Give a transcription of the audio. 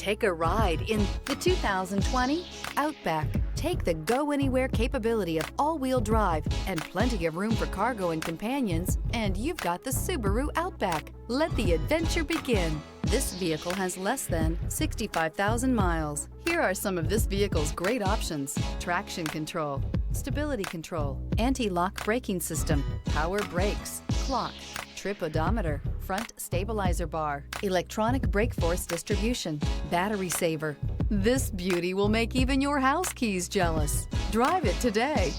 Take a ride in the 2020 Outback. Take the go-anywhere capability of all-wheel drive and plenty of room for cargo and companions, and you've got the Subaru Outback. Let the adventure begin. This vehicle has less than 65,000 miles. Here are some of this vehicle's great options: traction control, stability control, anti-lock braking system, power brakes, clock, trip odometer, front stabilizer bar, electronic brake force distribution, battery saver. This beauty will make even your house keys jealous. Drive it today.